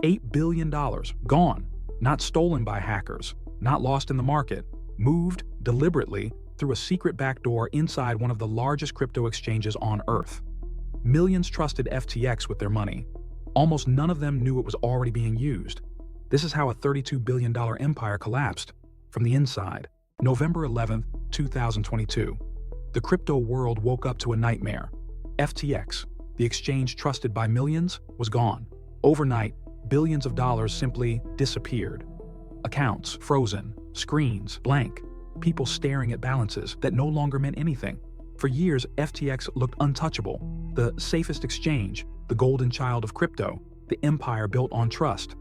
$8 billion gone, not stolen by hackers, not lost in the market, moved deliberately through a secret backdoor inside one of the largest crypto exchanges on Earth. Millions trusted FTX with their money. Almost none of them knew it was already being used. This is how a $32 billion empire collapsed from the inside. November 11, 2022. The crypto world woke up to a nightmare. FTX, the exchange trusted by millions, was gone. Overnight, billions of dollars simply disappeared. Accounts frozen, screens blank, people staring at balances that no longer meant anything. For years, FTX looked untouchable, the safest exchange, the golden child of crypto, the empire built on trust.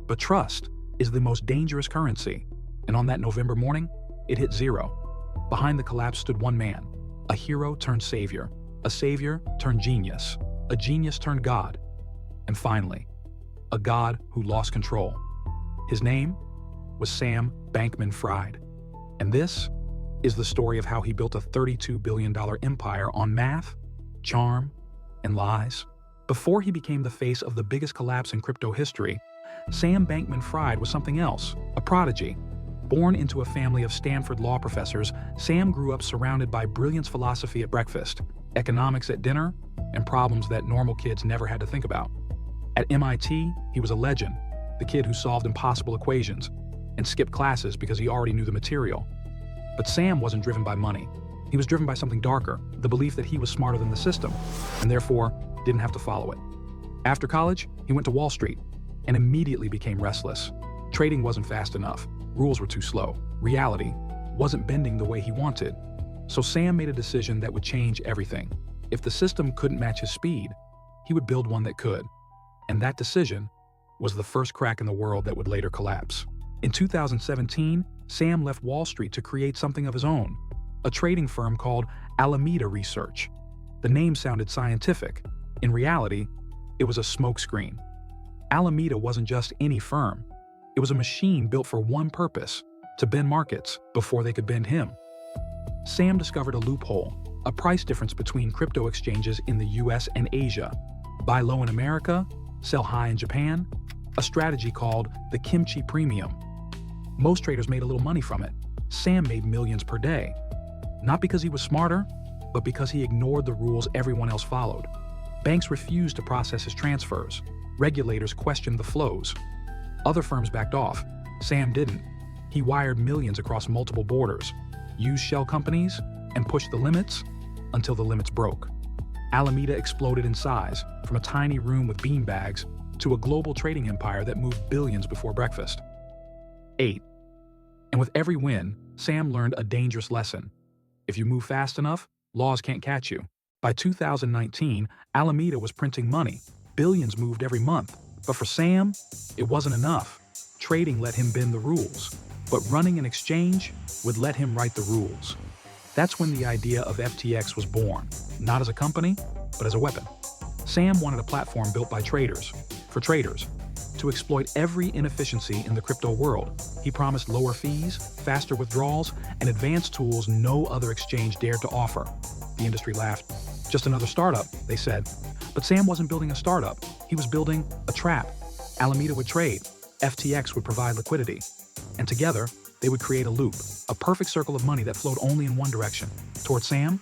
But trust is the most dangerous currency, and on that November morning, it hit zero. Behind the collapse stood one man, a hero turned savior, a savior turned genius, a genius turned God, and finally, a God who lost control. His name was Sam Bankman-Fried, and this is the story of how he built a $32 billion empire on math, charm, and lies. Before he became the face of the biggest collapse in crypto history, Sam Bankman-Fried was something else, a prodigy. Born into a family of Stanford law professors, Sam grew up surrounded by brilliance philosophy at breakfast, economics at dinner, and problems that normal kids never had to think about. At MIT, he was a legend, the kid who solved impossible equations and skipped classes because he already knew the material. But Sam wasn't driven by money. He was driven by something darker, the belief that he was smarter than the system, and therefore didn't have to follow it. After college, he went to Wall Street and immediately became restless. Trading wasn't fast enough. Rules were too slow. Reality wasn't bending the way he wanted. So Sam made a decision that would change everything. If the system couldn't match his speed, he would build one that could. And that decision was the first crack in the world that would later collapse. In 2017, Sam left Wall Street to create something of his own, a trading firm called Alameda Research. The name sounded scientific. In reality, it was a smokescreen. Alameda wasn't just any firm. It was a machine built for one purpose, to bend markets before they could bend him. Sam discovered a loophole, a price difference between crypto exchanges in the US and Asia. Buy low in America, sell high in Japan, a strategy called the kimchi premium. Most traders made a little money from it. Sam made millions per day. Not because he was smarter, but because he ignored the rules everyone else followed. Banks refused to process his transfers. Regulators questioned the flows. Other firms backed off. Sam didn't. He wired millions across multiple borders, used shell companies, and pushed the limits until the limits broke. Alameda exploded in size, from a tiny room with beanbags to a global trading empire that moved billions before breakfast. 8. And with every win, Sam learned a dangerous lesson. If you move fast enough, laws can't catch you. By 2019, Alameda was printing money. Billions moved every month. But for Sam, it wasn't enough. Trading let him bend the rules, but running an exchange would let him write the rules. That's when the idea of FTX was born, not as a company, but as a weapon. Sam wanted a platform built by traders, for traders, to exploit every inefficiency in the crypto world. He promised lower fees, faster withdrawals, and advanced tools no other exchange dared to offer. The industry laughed. Just another startup, they said. But Sam wasn't building a startup. He was building a trap. Alameda would trade. FTX would provide liquidity. And together, they would create a loop, a perfect circle of money that flowed only in one direction. Toward Sam,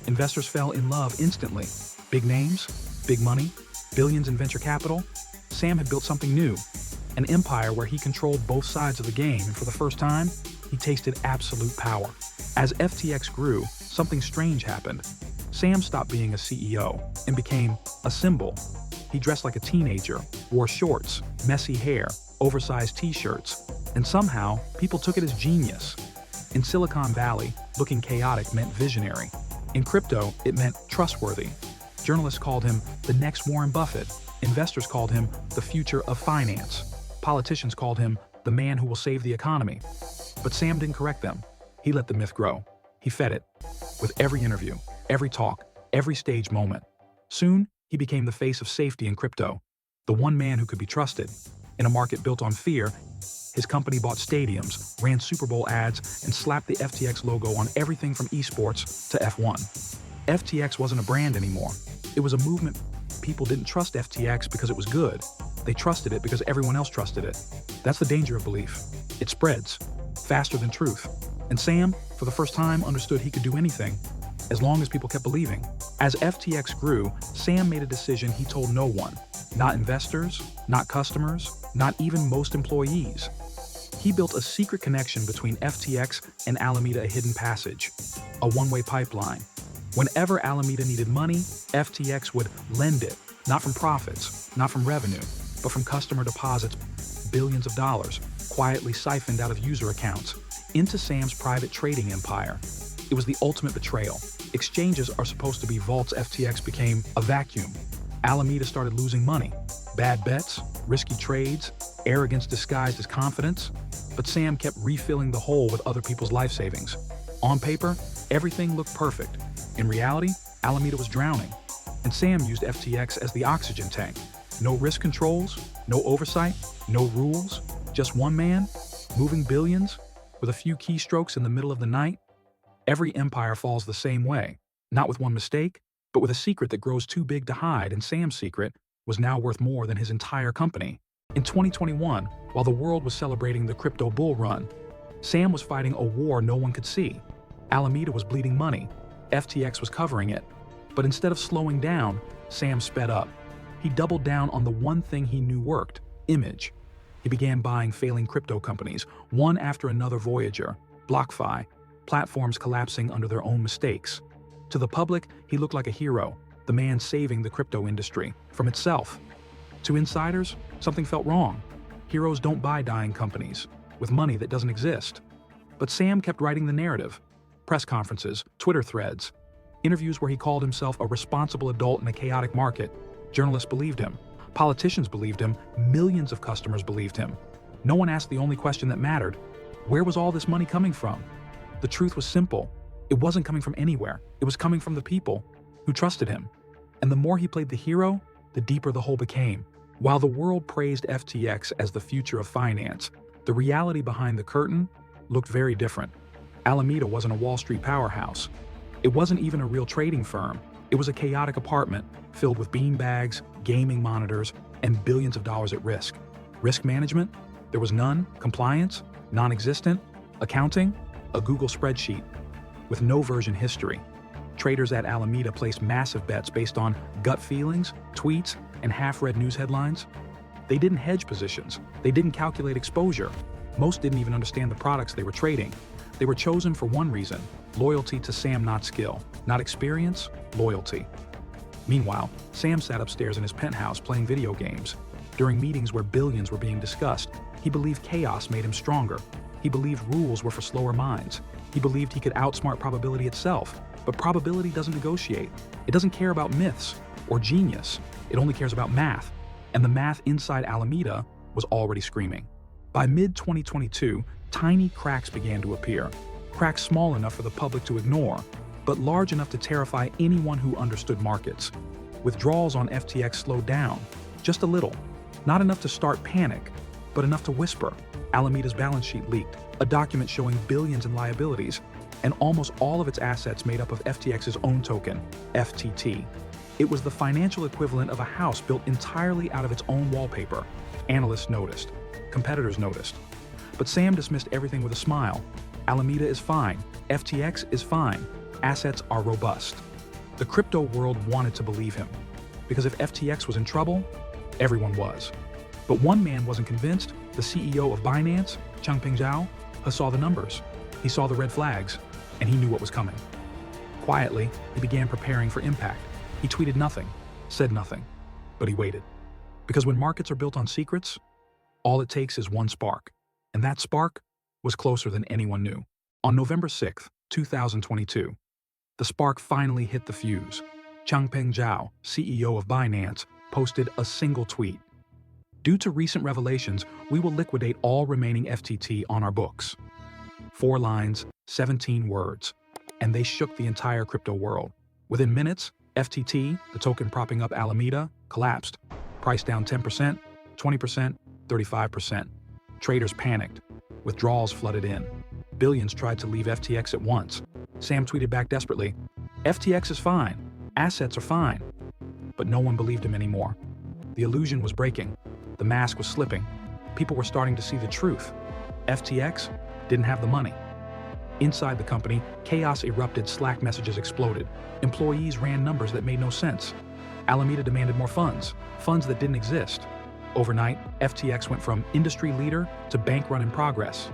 investors fell in love instantly. Big names, big money, billions in venture capital. Sam had built something new, an empire where he controlled both sides of the game, and for the first time, he tasted absolute power. As FTX grew, something strange happened. Sam stopped being a CEO and became a symbol. He dressed like a teenager, wore shorts, messy hair, oversized t-shirts, and somehow people took it as genius. In Silicon Valley, looking chaotic meant visionary. In crypto, it meant trustworthy. Journalists called him the next Warren Buffett. Investors called him the future of finance. Politicians called him the man who will save the economy. But Sam didn't correct them. He let the myth grow. He fed it. With every interview, every talk, every stage moment. Soon, he became the face of safety in crypto, the one man who could be trusted. In a market built on fear, his company bought stadiums, ran Super Bowl ads, and slapped the FTX logo on everything from esports to F1. FTX wasn't a brand anymore. It was a movement. People didn't trust FTX because it was good. They trusted it because everyone else trusted it. That's the danger of belief. It spreads faster than truth. And Sam, for the first time, understood he could do anything as long as people kept believing. As FTX grew, Sam made a decision he told no one. Not investors, not customers, not even most employees. He built a secret connection between FTX and Alameda, a hidden passage, a one-way pipeline. Whenever Alameda needed money, FTX would lend it, not from profits, not from revenue, but from customer deposits, billions of dollars, quietly siphoned out of user accounts, into Sam's private trading empire. It was the ultimate betrayal. Exchanges are supposed to be vaults. FTX became a vacuum. Alameda started losing money. Bad bets, risky trades, arrogance disguised as confidence. But Sam kept refilling the hole with other people's life savings. On paper, everything looked perfect. In reality, Alameda was drowning. And Sam used FTX as the oxygen tank. No risk controls, no oversight, no rules. Just one man, moving billions, with a few keystrokes in the middle of the night. Every empire falls the same way, not with one mistake, but with a secret that grows too big to hide, and Sam's secret was now worth more than his entire company. In 2021, while the world was celebrating the crypto bull run, Sam was fighting a war no one could see. Alameda was bleeding money. FTX was covering it. But instead of slowing down, Sam sped up. He doubled down on the one thing he knew worked: image. He began buying failing crypto companies, one after another: Voyager, BlockFi, platforms collapsing under their own mistakes. To the public, he looked like a hero, the man saving the crypto industry from itself. To insiders, something felt wrong. Heroes don't buy dying companies with money that doesn't exist. But Sam kept writing the narrative. Press conferences, Twitter threads, interviews where he called himself a responsible adult in a chaotic market. Journalists believed him. Politicians believed him. Millions of customers believed him. No one asked the only question that mattered: where was all this money coming from? The truth was simple. It wasn't coming from anywhere. It was coming from the people who trusted him. And the more he played the hero, the deeper the hole became. While the world praised FTX as the future of finance, the reality behind the curtain looked very different. Alameda wasn't a Wall Street powerhouse. It wasn't even a real trading firm. It was a chaotic apartment filled with beanbags, gaming monitors, and billions of dollars at risk. Risk management? There was none. Compliance? Non-existent. Accounting? A Google spreadsheet with no version history. Traders at Alameda placed massive bets based on gut feelings, tweets, and half-read news headlines. They didn't hedge positions. They didn't calculate exposure. Most didn't even understand the products they were trading. They were chosen for one reason: loyalty to Sam, not skill, not experience, loyalty. Meanwhile, Sam sat upstairs in his penthouse playing video games. During meetings where billions were being discussed, he believed chaos made him stronger. He believed rules were for slower minds. He believed he could outsmart probability itself. But probability doesn't negotiate. It doesn't care about myths or genius. It only cares about math. And the math inside Alameda was already screaming. By mid-2022, tiny cracks began to appear. Cracks small enough for the public to ignore, but large enough to terrify anyone who understood markets. Withdrawals on FTX slowed down, just a little. Not enough to start panic, but enough to whisper. Alameda's balance sheet leaked, a document showing billions in liabilities, and almost all of its assets made up of FTX's own token, FTT. It was the financial equivalent of a house built entirely out of its own wallpaper. Analysts noticed. Competitors noticed. But Sam dismissed everything with a smile. Alameda is fine. FTX is fine. Assets are robust. The crypto world wanted to believe him, because if FTX was in trouble, everyone was. But one man wasn't convinced. The CEO of Binance, Changpeng Zhao, saw the numbers. He saw the red flags, and he knew what was coming. Quietly, he began preparing for impact. He tweeted nothing, said nothing, but he waited. Because when markets are built on secrets, all it takes is one spark. And that spark was closer than anyone knew. On November 6, 2022, the spark finally hit the fuse. Changpeng Zhao, CEO of Binance, posted a single tweet. Due to recent revelations, we will liquidate all remaining FTT on our books. 4 lines, 17 words, and they shook the entire crypto world. Within minutes, FTT, the token propping up Alameda, collapsed. Price down 10%, 20%, 35%. Traders panicked. Withdrawals flooded in. Billions tried to leave FTX at once. Sam tweeted back desperately, "FTX is fine. Assets are fine." But no one believed him anymore. The illusion was breaking. The mask was slipping. People were starting to see the truth. FTX didn't have the money. Inside the company, chaos erupted, Slack messages exploded. Employees ran numbers that made no sense. Alameda demanded more funds that didn't exist. Overnight, FTX went from industry leader to bank run in progress.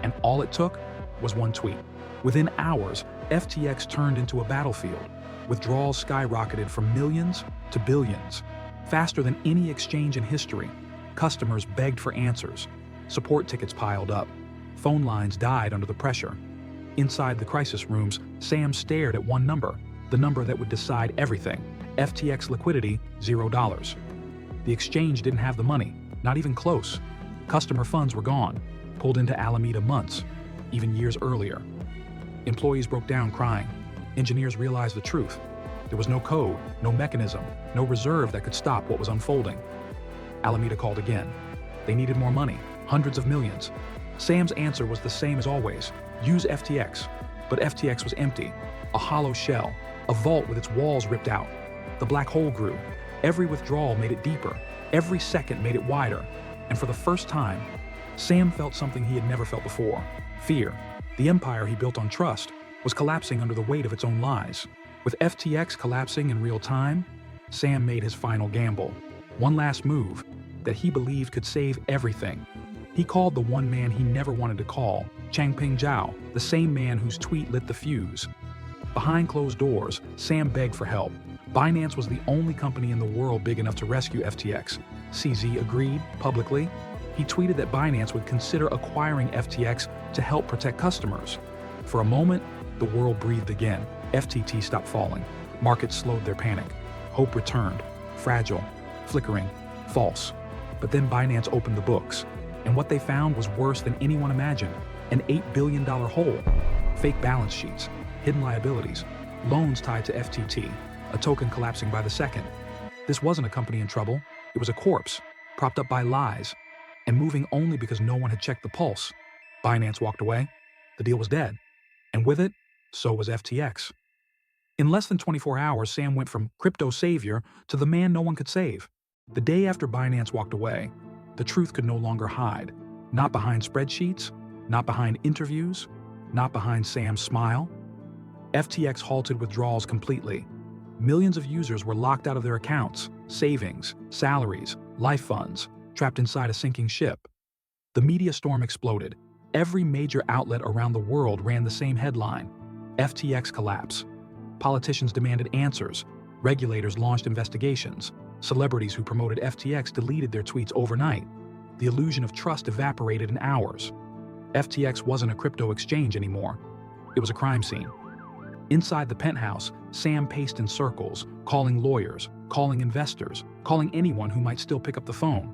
And all it took was one tweet. Within hours, FTX turned into a battlefield. Withdrawals skyrocketed from millions to billions. Faster than any exchange in history, customers begged for answers. Support tickets piled up. Phone lines died under the pressure. Inside the crisis rooms, Sam stared at one number, the number that would decide everything. FTX liquidity, $0. The exchange didn't have the money, not even close. Customer funds were gone, pulled into Alameda months, even years earlier. Employees broke down crying. Engineers realized the truth. There was no code, no mechanism, no reserve that could stop what was unfolding. Alameda called again. They needed more money, hundreds of millions. Sam's answer was the same as always: use FTX. But FTX was empty, a hollow shell, a vault with its walls ripped out. The black hole grew. Every withdrawal made it deeper. Every second made it wider. And for the first time, Sam felt something he had never felt before: fear. The empire he built on trust was collapsing under the weight of its own lies. With FTX collapsing in real time, Sam made his final gamble. One last move that he believed could save everything. He called the one man he never wanted to call, Changpeng Zhao, the same man whose tweet lit the fuse. Behind closed doors, Sam begged for help. Binance was the only company in the world big enough to rescue FTX. CZ agreed publicly. He tweeted that Binance would consider acquiring FTX to help protect customers. For a moment, the world breathed again. FTT stopped falling. Markets slowed their panic. Hope returned. Fragile, flickering, false. But then Binance opened the books, and what they found was worse than anyone imagined: an $8 billion hole. Fake balance sheets, hidden liabilities, loans tied to FTT, a token collapsing by the second. This wasn't a company in trouble. It was a corpse, propped up by lies, and moving only because no one had checked the pulse. Binance walked away. The deal was dead. And with it, so was FTX. In less than 24 hours, Sam went from crypto savior to the man no one could save. The day after Binance walked away, the truth could no longer hide. Not behind spreadsheets, not behind interviews, not behind Sam's smile. FTX halted withdrawals completely. Millions of users were locked out of their accounts, savings, salaries, life funds, trapped inside a sinking ship. The media storm exploded. Every major outlet around the world ran the same headline: FTX collapse. Politicians demanded answers. Regulators launched investigations. Celebrities who promoted FTX deleted their tweets overnight. The illusion of trust evaporated in hours. FTX wasn't a crypto exchange anymore. It was a crime scene. Inside the penthouse, Sam paced in circles, calling lawyers, calling investors, calling anyone who might still pick up the phone.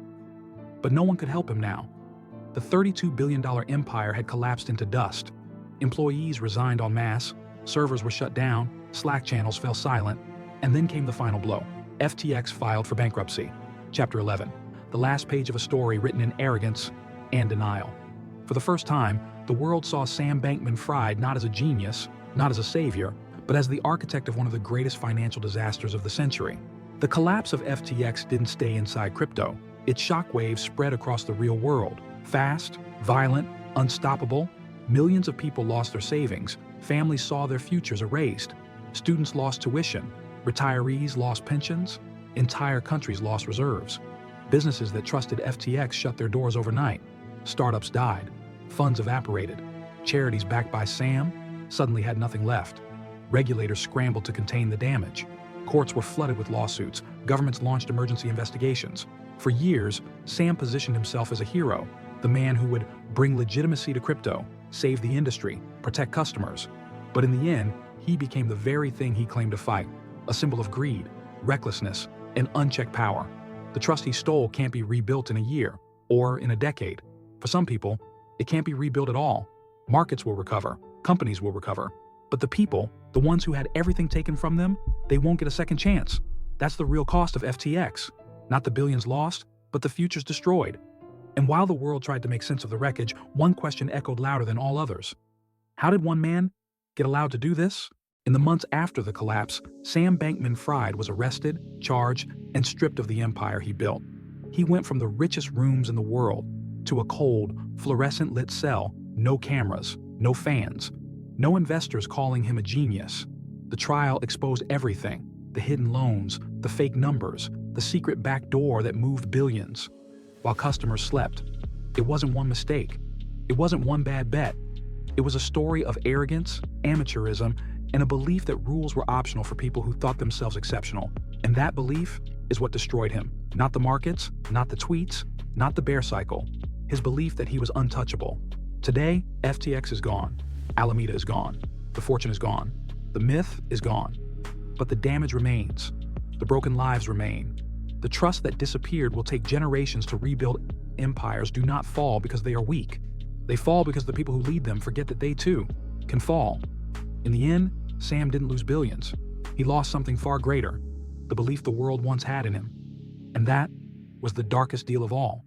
But no one could help him now. The $32 billion empire had collapsed into dust. Employees resigned en masse, servers were shut down, Slack channels fell silent, and then came the final blow. FTX filed for bankruptcy. Chapter 11, the last page of a story written in arrogance and denial. For the first time, the world saw Sam Bankman-Fried not as a genius, not as a savior, but as the architect of one of the greatest financial disasters of the century. The collapse of FTX didn't stay inside crypto. Its shockwaves spread across the real world. Fast, violent, unstoppable. Millions of people lost their savings. Families saw their futures erased. Students lost tuition. Retirees lost pensions. Entire countries lost reserves. Businesses that trusted FTX shut their doors overnight. Startups died. Funds evaporated. Charities backed by Sam suddenly had nothing left. Regulators scrambled to contain the damage. Courts were flooded with lawsuits. Governments launched emergency investigations. For years, Sam positioned himself as a hero, the man who would bring legitimacy to crypto, save the industry, protect customers. But in the end, he became the very thing he claimed to fight: a symbol of greed, recklessness, and unchecked power. The trust he stole can't be rebuilt in a year or in a decade. For some people, it can't be rebuilt at all. Markets will recover, companies will recover, but the people, the ones who had everything taken from them, they won't get a second chance. That's the real cost of FTX. Not the billions lost, but the futures destroyed. And while the world tried to make sense of the wreckage, one question echoed louder than all others. How did one man get allowed to do this? In the months after the collapse, Sam Bankman-Fried was arrested, charged, and stripped of the empire he built. He went from the richest rooms in the world to a cold, fluorescent-lit cell, no cameras, no fans, no investors calling him a genius. The trial exposed everything: the hidden loans, the fake numbers, the secret back door that moved billions. While customers slept, it wasn't one mistake. It wasn't one bad bet. It was a story of arrogance, amateurism, and a belief that rules were optional for people who thought themselves exceptional. And that belief is what destroyed him. Not the markets, not the tweets, not the bear cycle. His belief that he was untouchable. Today, FTX is gone. Alameda is gone. The fortune is gone. The myth is gone. But the damage remains. The broken lives remain. The trust that disappeared will take generations to rebuild. Empires do not fall because they are weak. They fall because the people who lead them forget that they too can fall. In the end, Sam didn't lose billions. He lost something far greater: the belief the world once had in him. And that was the darkest deal of all.